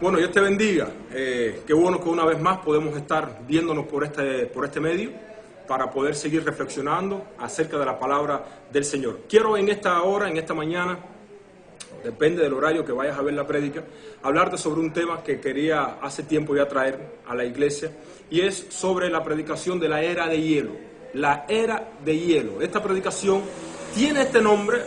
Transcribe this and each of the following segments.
Bueno, Dios te bendiga. Qué bueno que una vez más podemos estar viéndonos por este medio para poder seguir reflexionando acerca de la palabra del Señor. Quiero en esta hora, en esta mañana, depende del horario que vayas a ver la prédica, hablarte sobre un tema que quería hace tiempo ya traer a la iglesia, y es sobre la predicación de la era de hielo. La era de hielo. Esta predicación tiene este nombre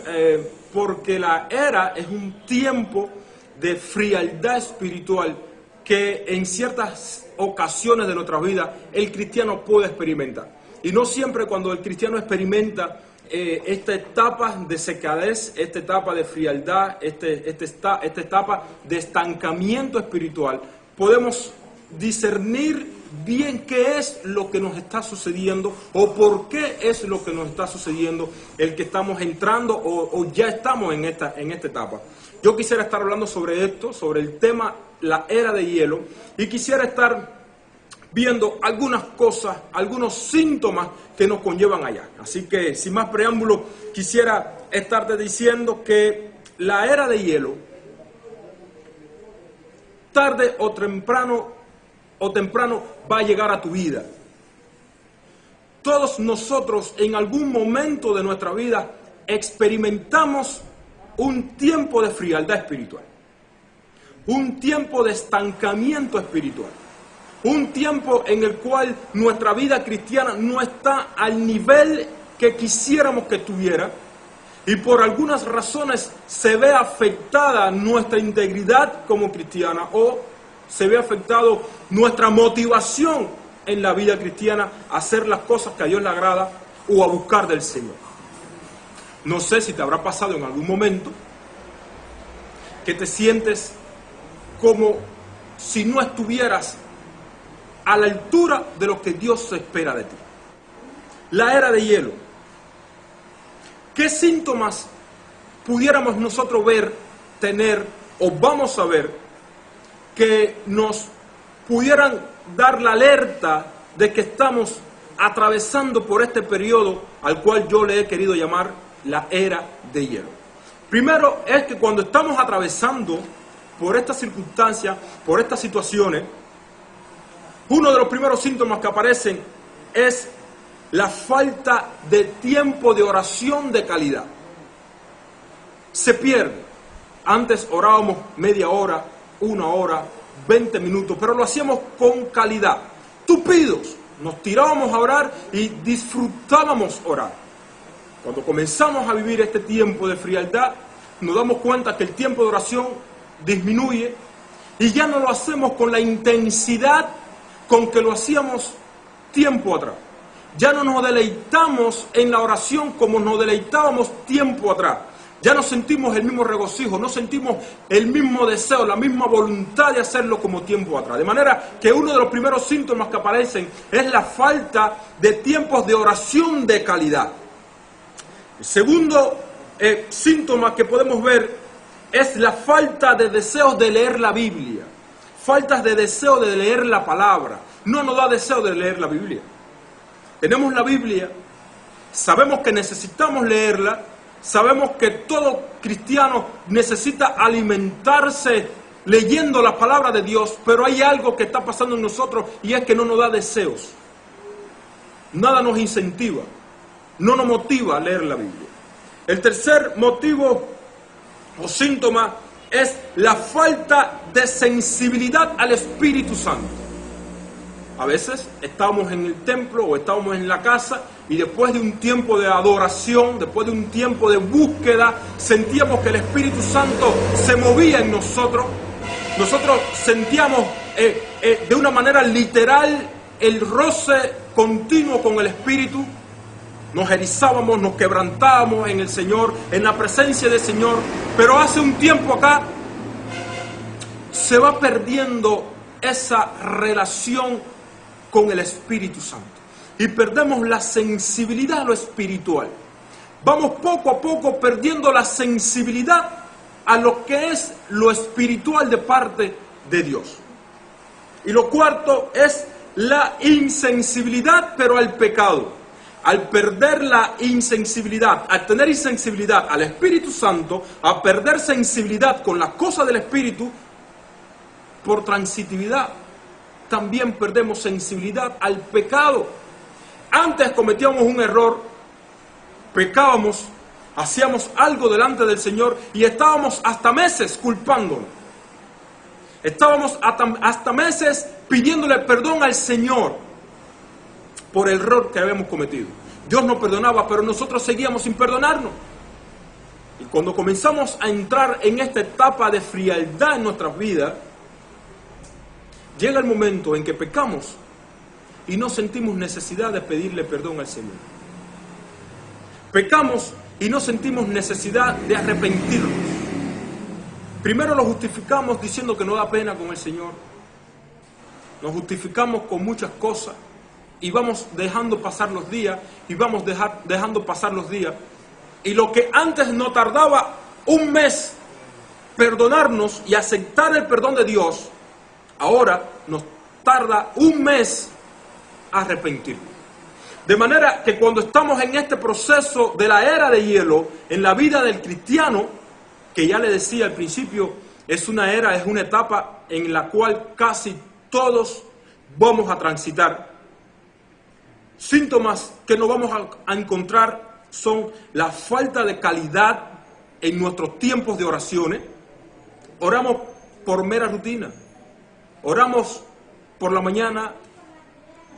porque la era es un tiempo de frialdad espiritual que en ciertas ocasiones de nuestra vida el cristiano puede experimentar. Y no siempre cuando el cristiano experimenta esta etapa de secadez, esta etapa de frialdad, esta etapa de estancamiento espiritual, podemos discernir bien qué es lo que nos está sucediendo o por qué es lo que nos está sucediendo el que estamos entrando o ya estamos en esta etapa. Yo quisiera estar hablando sobre esto, sobre el tema, la era de hielo, y quisiera estar viendo algunas cosas, algunos síntomas que nos conllevan allá. Así que, sin más preámbulo, quisiera estarte diciendo que la era de hielo, tarde o temprano va a llegar a tu vida. Todos nosotros en algún momento de nuestra vida experimentamos un tiempo de frialdad espiritual, un tiempo de estancamiento espiritual, un tiempo en el cual nuestra vida cristiana no está al nivel que quisiéramos que tuviera, y por algunas razones se ve afectada nuestra integridad como cristiana o se ve afectado nuestra motivación en la vida cristiana a hacer las cosas que a Dios le agrada o a buscar del Señor. No sé si te habrá pasado en algún momento que te sientes como si no estuvieras a la altura de lo que Dios espera de ti. La era de hielo. ¿Qué síntomas pudiéramos nosotros tener o vamos a ver que nos pudieran dar la alerta de que estamos atravesando por este periodo al cual yo le he querido llamar la era de hielo? Primero es que cuando estamos atravesando por estas circunstancias, por estas situaciones, uno de los primeros síntomas que aparecen es la falta de tiempo de oración de calidad. Se pierde. Antes orábamos media hora, 1 hora, 20 minutos, pero lo hacíamos con calidad. Tupidos, nos tirábamos a orar y disfrutábamos orar. Cuando comenzamos a vivir este tiempo de frialdad, nos damos cuenta que el tiempo de oración disminuye y ya no lo hacemos con la intensidad con que lo hacíamos tiempo atrás. Ya no nos deleitamos en la oración como nos deleitábamos tiempo atrás. Ya no sentimos el mismo regocijo, no sentimos el mismo deseo, la misma voluntad de hacerlo como tiempo atrás. De manera que uno de los primeros síntomas que aparecen es la falta de tiempos de oración de calidad. El segundo síntoma que podemos ver es la falta de deseos de leer la Biblia. Faltas de deseo de leer la palabra. No nos da deseo de leer la Biblia. Tenemos la Biblia, sabemos que necesitamos leerla, sabemos que todo cristiano necesita alimentarse leyendo la palabra de Dios, pero hay algo que está pasando en nosotros y es que no nos da deseos. Nada nos incentiva, no nos motiva a leer la Biblia. El tercer motivo o síntoma es la falta de sensibilidad al Espíritu Santo. A veces estábamos en el templo o estábamos en la casa y después de un tiempo de adoración, después de un tiempo de búsqueda, sentíamos que el Espíritu Santo se movía en nosotros. Nosotros sentíamos de una manera literal el roce continuo con el Espíritu. Nos erizábamos, nos quebrantábamos en el Señor, en la presencia del Señor. Pero hace un tiempo acá se va perdiendo esa relación con el Espíritu Santo y perdemos la sensibilidad a lo espiritual. Vamos poco a poco perdiendo la sensibilidad a lo que es lo espiritual de parte de Dios. Y lo cuarto es la insensibilidad, pero al pecado. Al perder la insensibilidad, al tener insensibilidad al Espíritu Santo, a perder sensibilidad con las cosas del Espíritu, por transitividad, también perdemos sensibilidad al pecado. Antes cometíamos un error, pecábamos, hacíamos algo delante del Señor y estábamos hasta meses culpándonos. Estábamos hasta meses pidiéndole perdón al Señor por el error que habíamos cometido. Dios nos perdonaba, pero nosotros seguíamos sin perdonarnos. Y cuando comenzamos a entrar en esta etapa de frialdad en nuestras vidas, llega el momento en que pecamos y no sentimos necesidad de pedirle perdón al Señor. Pecamos y no sentimos necesidad de arrepentirnos. Primero lo justificamos diciendo que no da pena con el Señor. Nos justificamos con muchas cosas y vamos dejando pasar los días y vamos dejando pasar los días. Y lo que antes nos tardaba un mes perdonarnos y aceptar el perdón de Dios, ahora nos tarda un mes arrepentirnos. De manera que cuando estamos en este proceso de la era de hielo, en la vida del cristiano, que ya le decía al principio, es una etapa en la cual casi todos vamos a transitar. Síntomas que nos vamos a encontrar son la falta de calidad en nuestros tiempos de oraciones. Oramos por mera rutina. Oramos por la mañana,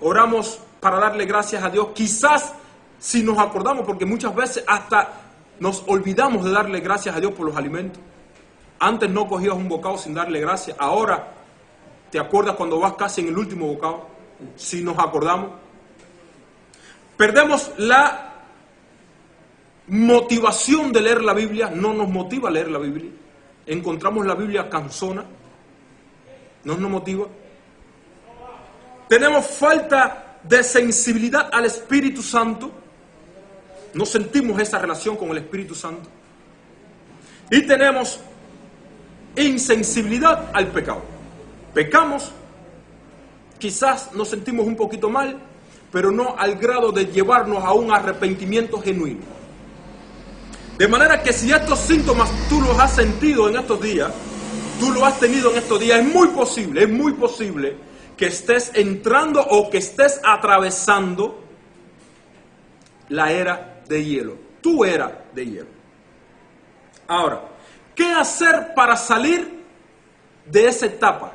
oramos para darle gracias a Dios. Quizás si nos acordamos, porque muchas veces hasta nos olvidamos de darle gracias a Dios por los alimentos. Antes no cogías un bocado sin darle gracias. Ahora te acuerdas cuando vas casi en el último bocado, si nos acordamos. Perdemos la motivación de leer la Biblia, no nos motiva a leer la Biblia. Encontramos la Biblia cansona, no nos motiva. Tenemos falta de sensibilidad al Espíritu Santo, no sentimos esa relación con el Espíritu Santo. Y tenemos insensibilidad al pecado. Pecamos, quizás nos sentimos un poquito mal, pero no al grado de llevarnos a un arrepentimiento genuino. De manera que si estos síntomas tú los has sentido en estos días, tú los has tenido en estos días, es muy posible que estés entrando o que estés atravesando la era de hielo, tu era de hielo. Ahora, ¿qué hacer para salir de esa etapa?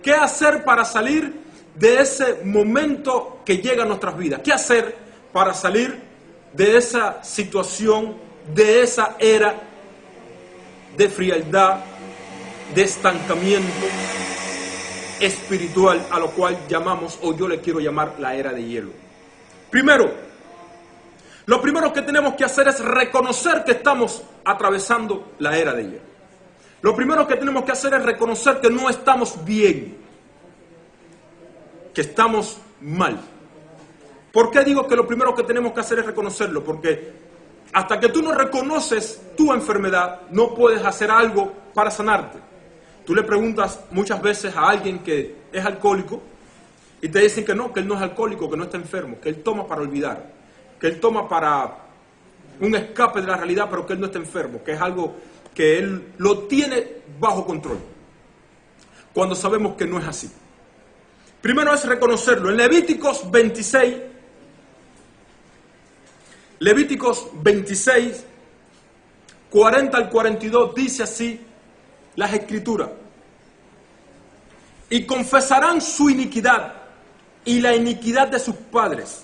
¿Qué hacer para salir de ese momento que llega a nuestras vidas? ¿Qué hacer para salir de esa situación, de esa era de frialdad, de estancamiento espiritual, a lo cual llamamos, o yo le quiero llamar, la era de hielo? Lo primero que tenemos que hacer es reconocer que estamos atravesando la era de hielo. Lo primero que tenemos que hacer es reconocer que no estamos bien, que estamos mal. ¿Por qué digo que lo primero que tenemos que hacer es reconocerlo? Porque hasta que tú no reconoces tu enfermedad, no puedes hacer algo para sanarte. Tú le preguntas muchas veces a alguien que es alcohólico y te dicen que no, que él no es alcohólico, que no está enfermo, que él toma para olvidar, que él toma para un escape de la realidad, pero que él no está enfermo, que es algo que él lo tiene bajo control. Cuando sabemos que no es así. Primero es reconocerlo. En Levíticos 26, 40 al 42, dice así las Escrituras: y confesarán su iniquidad y la iniquidad de sus padres,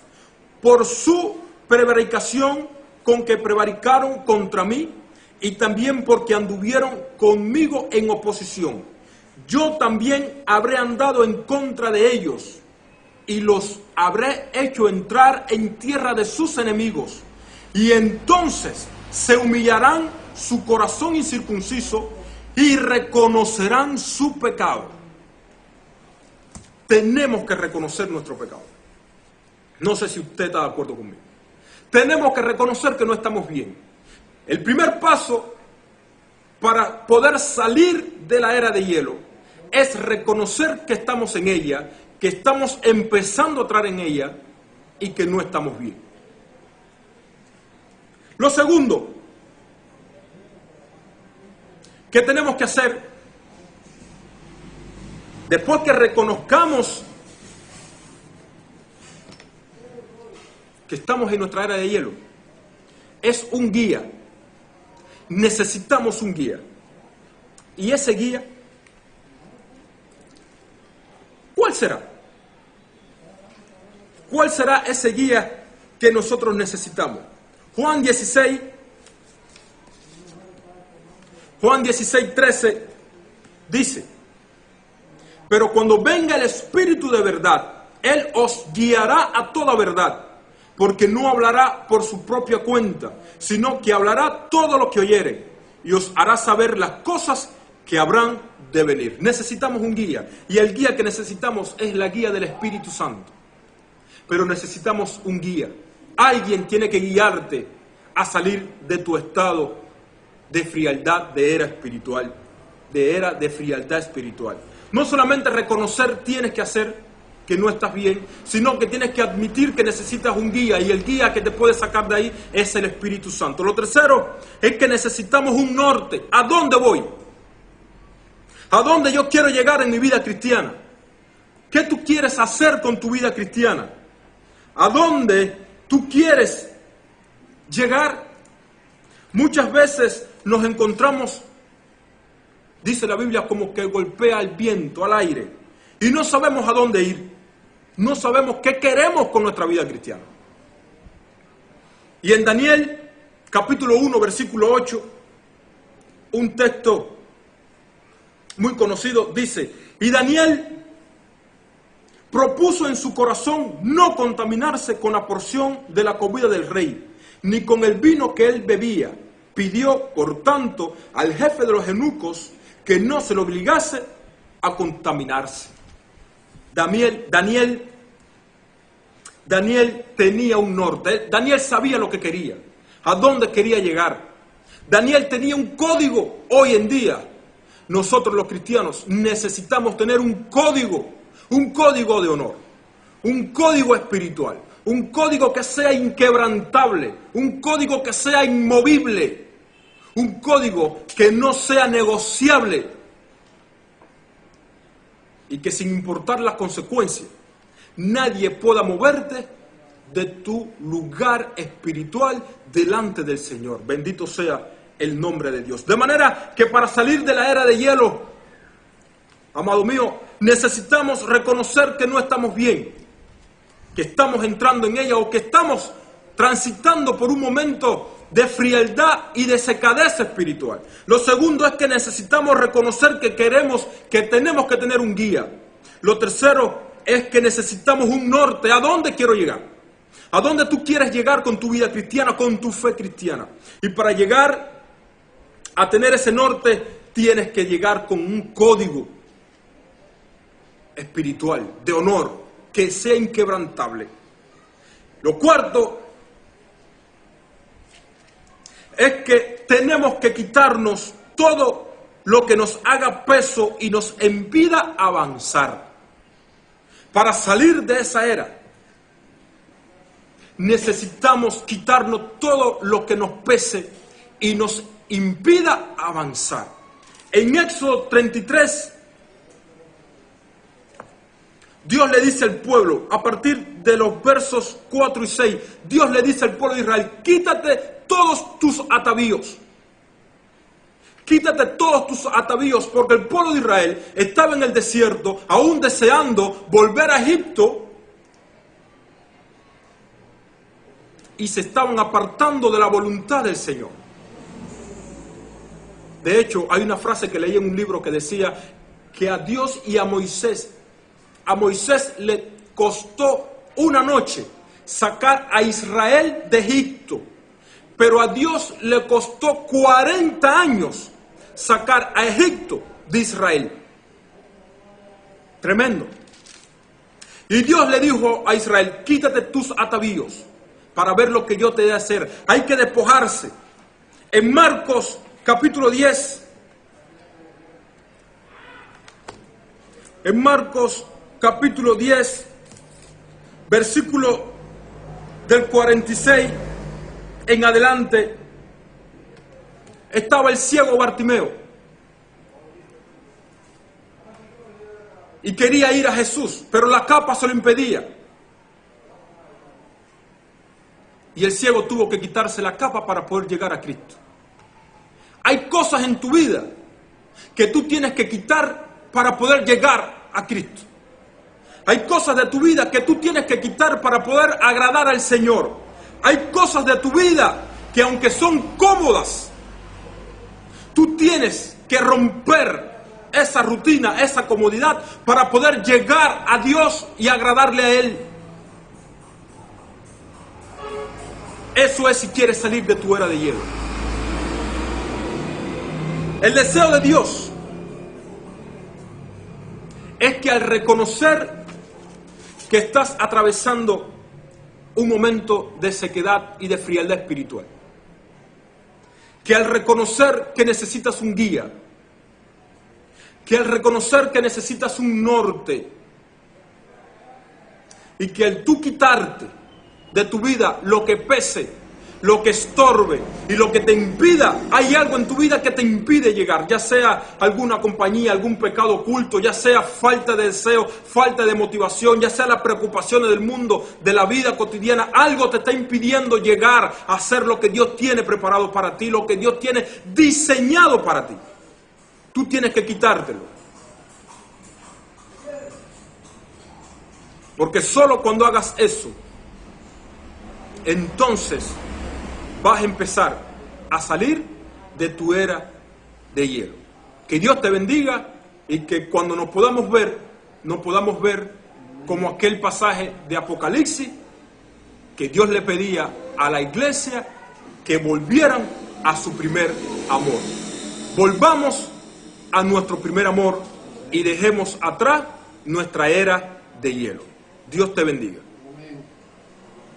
por su prevaricación con que prevaricaron contra mí, y también porque anduvieron conmigo en oposición. Yo también habré andado en contra de ellos, y los habré hecho entrar en tierra de sus enemigos, y entonces se humillarán su corazón incircunciso y reconocerán su pecado. Tenemos que reconocer nuestro pecado. No sé si usted está de acuerdo conmigo. Tenemos que reconocer que no estamos bien. El primer paso para poder salir de la era de hielo es reconocer que estamos en ella, que estamos empezando a entrar en ella y que no estamos bien. Lo segundo que tenemos que hacer después que reconozcamos que estamos en nuestra era de hielo, es un guía. Necesitamos un guía. ¿Y ese guía cuál será? ¿Cuál será ese guía que nosotros necesitamos? Juan 16:13 dice: pero cuando venga el Espíritu de verdad, Él os guiará a toda verdad, porque no hablará por su propia cuenta, sino que hablará todo lo que oyere, y os hará saber las cosas que habrán de venir. Necesitamos un guía, y el guía que necesitamos es la guía del Espíritu Santo. Pero necesitamos un guía. Alguien tiene que guiarte a salir de tu estado de frialdad, de era espiritual, de frialdad espiritual. No solamente reconocer tienes que hacer que no estás bien, sino que tienes que admitir que necesitas un guía, y el guía que te puede sacar de ahí es el Espíritu Santo. Lo tercero es que necesitamos un norte. ¿A dónde voy? ¿A dónde yo quiero llegar en mi vida cristiana? ¿Qué tú quieres hacer con tu vida cristiana? ¿A dónde tú quieres llegar? Muchas veces nos encontramos, dice la Biblia, como que golpea el viento, al aire, y no sabemos a dónde ir. No sabemos qué queremos con nuestra vida cristiana. Y en Daniel, capítulo 1, versículo 8, un texto muy conocido, dice: y Daniel propuso en su corazón no contaminarse con la porción de la comida del rey, ni con el vino que él bebía. Pidió, por tanto, al jefe de los eunucos que no se lo obligase a contaminarse. Daniel tenía un norte. Daniel sabía lo que quería, a dónde quería llegar. Daniel tenía un código. Hoy en día, nosotros los cristianos necesitamos tener un código de honor, un código espiritual, un código que sea inquebrantable, un código que sea inmovible, un código que no sea negociable, y que sin importar las consecuencias, nadie pueda moverte de tu lugar espiritual delante del Señor. Bendito sea el nombre de Dios. De manera que para salir de la era de hielo, amado mío, necesitamos reconocer que no estamos bien, que estamos entrando en ella, o que estamos transitando por un momento de frialdad y de secadez espiritual. Lo segundo es que necesitamos reconocer que tenemos que tener un guía. Lo tercero es que necesitamos un norte. ¿A dónde quiero llegar? ¿A dónde tú quieres llegar con tu vida cristiana, con tu fe cristiana? Y para llegar a tener ese norte, tienes que llegar con un código espiritual, de honor, que sea inquebrantable. Lo cuarto es que tenemos que quitarnos todo lo que nos haga peso y nos impida avanzar. Para salir de esa era, necesitamos quitarnos todo lo que nos pese y nos impida avanzar. En Éxodo 33, Dios le dice al pueblo, a partir de los versos 4 y 6, Dios le dice al pueblo de Israel: quítate todos tus atavíos. Quítate todos tus atavíos, porque el pueblo de Israel estaba en el desierto, aún deseando volver a Egipto, y se estaban apartando de la voluntad del Señor. De hecho, hay una frase que leí en un libro que decía que a Dios y a Moisés le costó una noche sacar a Israel de Egipto, pero a Dios le costó 40 años sacar a Egipto de Israel. Tremendo. Y Dios le dijo a Israel: quítate tus atavíos para ver lo que yo te he de hacer. Hay que despojarse. En Marcos capítulo 10, en Marcos capítulo 10, versículo del 46 en adelante, estaba el ciego Bartimeo. y quería ir a Jesús, pero la capa se lo impedía. Y el ciego tuvo que quitarse la capa para poder llegar a Cristo. Hay cosas en tu vida que tú tienes que quitar para poder llegar a Cristo. Hay cosas de tu vida que tú tienes que quitar para poder agradar al Señor. Hay cosas de tu vida que aunque son cómodas, tú tienes que romper esa rutina, esa comodidad para poder llegar a Dios y agradarle a Él. Eso es si quieres salir de tu era de hielo. El deseo de Dios es que al reconocer que estás atravesando un momento de sequedad y de frialdad espiritual, que al reconocer que necesitas un guía, que al reconocer que necesitas un norte, y que al tú quitarte de tu vida lo que pese, lo que estorbe y lo que te impida, hay algo en tu vida que te impide llegar, ya sea alguna compañía, algún pecado oculto, ya sea falta de deseo, falta de motivación, ya sea las preocupaciones del mundo, de la vida cotidiana, algo te está impidiendo llegar a hacer lo que Dios tiene preparado para ti, lo que Dios tiene diseñado para ti. Tú tienes que quitártelo. Porque solo cuando hagas eso, entonces vas a empezar a salir de tu era de hielo. Que Dios te bendiga y que cuando nos podamos ver como aquel pasaje de Apocalipsis que Dios le pedía a la iglesia que volvieran a su primer amor. Volvamos a nuestro primer amor y dejemos atrás nuestra era de hielo. Dios te bendiga.